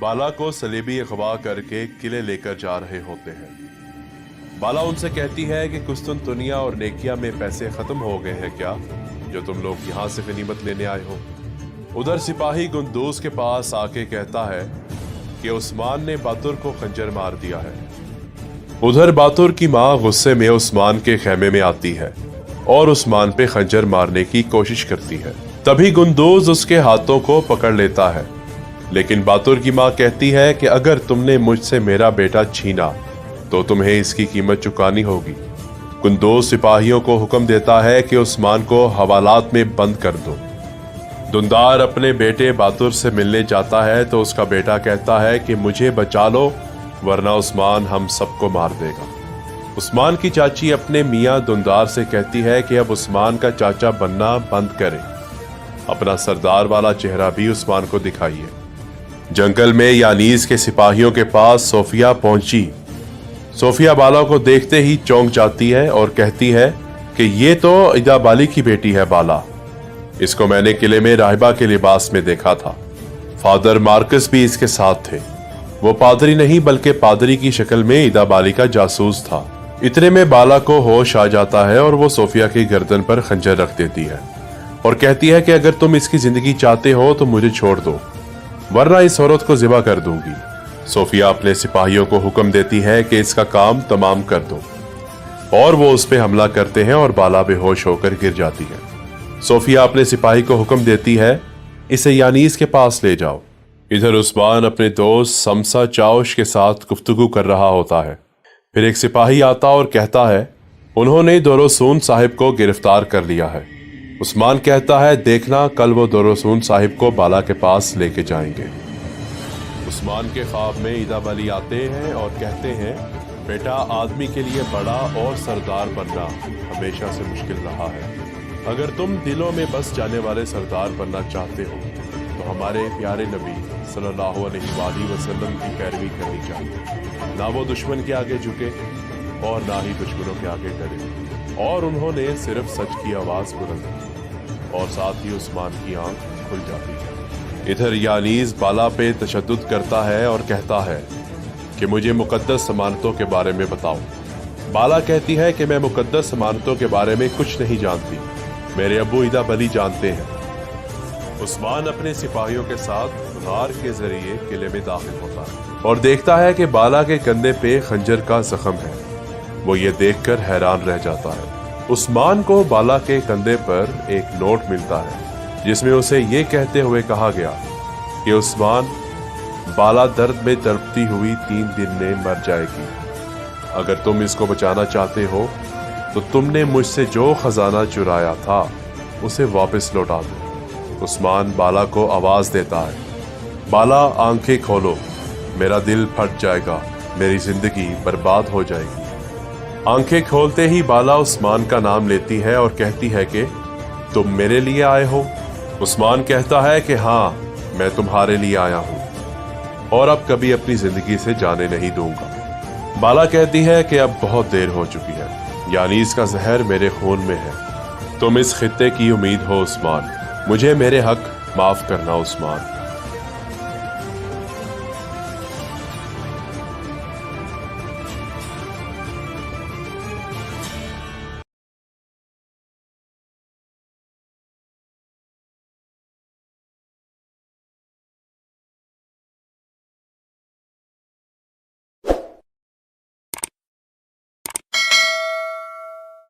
बाला को सलीबी अगवा करके किले लेकर जा रहे होते हैं। बाला उनसे कहती है कि कुस्तुनतुनिया और नेकिया में पैसे खत्म हो गए हैं क्या, जो तुम लोग यहाँ से गनीमत लेने आए हो। उधर सिपाही गुंदूस के पास आके कहता है कि उस्मान ने बातुर को खंजर मार दिया है। उधर बातुर की माँ गुस्से में उस्मान के खेमे में आती है और उस्मान पे खंजर मारने की कोशिश करती है। तभी गुंदूस उसके हाथों को पकड़ लेता है, लेकिन बातुर की माँ कहती है कि अगर तुमने मुझसे मेरा बेटा छीना तो तुम्हें इसकी कीमत चुकानी होगी। गुंदूस सिपाहियों को हुक्म देता है कि उस्मान को हवालात में बंद कर दो। दुंदार अपने बेटे बातुर से मिलने जाता है तो उसका बेटा कहता है कि मुझे बचा लो, वरना उस्मान हम सबको मार देगा। उस्मान की चाची अपने मियाँ दुंदार से कहती है कि अब उस्मान का चाचा बनना बंद करें, अपना सरदार वाला चेहरा भी उस्मान को दिखाइए। जंगल में यानीस के सिपाहियों के पास सोफिया पहुंची। सोफिया बाला को देखते ही चौंक जाती है और कहती है कि ये तो इदा बाली की बेटी है बाला। इसको मैंने किले में राहिबा के लिबास में देखा था। फादर मार्कस भी इसके साथ थे। वो पादरी नहीं बल्कि पादरी की शक्ल में इदा बाली का जासूस था। इतने में बाला को होश आ जाता है और वो सोफिया की गर्दन पर खंजर रख देती है और कहती है कि अगर तुम इसकी जिंदगी चाहते हो तो मुझे छोड़ दो, वरना इस औरत को ज़िबा कर दूंगी। सोफिया अपने सिपाहियों को हुक्म देती है कि इसका काम तमाम कर दो, और वो उस पर हमला करते हैं और बाला बेहोश होकर गिर जाती है। सोफिया अपने सिपाही को हुक्म देती है, इसे यानीस के पास ले जाओ। इधर उस्मान अपने दोस्त समसा चाउश के साथ गुफ्तगू कर रहा होता है। फिर एक सिपाही आता और कहता है उन्होंने दोरोसून साहिब को गिरफ्तार कर लिया है। उस्मान कहता है देखना कल वो दोरोसून साहिब को बाला के पास लेके जाएंगे। उस्मान के ख्वाब में इदा बाली आते हैं और कहते हैं बेटा, आदमी के लिए बड़ा और सरदार बनना हमेशा से मुश्किल रहा है। अगर तुम दिलों में बस जाने वाले सरदार बनना चाहते हो तो हमारे प्यारे नबी सल्लल्लाहु अलैहि वसल्लम की पैरवी करनी चाहिए। ना वो दुश्मन के आगे झुके और ना ही दुश्मनों के आगे डरे, और उन्होंने सिर्फ सच की आवाज बुलंद की और साथ ही उस्मान की आंख खुल जाती है। इधर यानीस बाला पे तशद्दुद करता है और कहता है कि मुझे मुकद्दस समानतों के बारे में बताओ। बाला कहती है कि मैं मुकद्दस समानतों के बारे में कुछ नहीं जानती, मेरे अब्बू इदा बली जानते हैं। उस्मान अपने सिपाहियों के साथ गार के जरिए किले में दाखिल होता है और देखता है कि बाला के कंधे पे खंजर का जख्म है। वो ये देखकर हैरान रह जाता है। उस्मान को बाला के कंधे पर एक नोट मिलता है जिसमें उसे ये कहते हुए कहा गया कि उस्मान, बाला दर्द में तड़पती हुई 3 दिन में मर जाएगी। अगर तुम इसको बचाना चाहते हो तो तुमने मुझसे जो खजाना चुराया था उसे वापस लौटा दो। उस्मान बाला को आवाज देता है, बाला आंखें खोलो, मेरा दिल फट जाएगा, मेरी जिंदगी बर्बाद हो जाएगी। आंखें खोलते ही बाला उस्मान का नाम लेती है और कहती है कि तुम मेरे लिए आए हो। उस्मान कहता है कि हाँ, मैं तुम्हारे लिए आया हूँ और अब कभी अपनी जिंदगी से जाने नहीं दूंगा। बाला कहती है कि अब बहुत देर हो चुकी है, यानीस का जहर मेरे खून में है। तुम इस खित्ते की उम्मीद हो उस्मान, मुझे मेरे हक माफ करना उस्मान।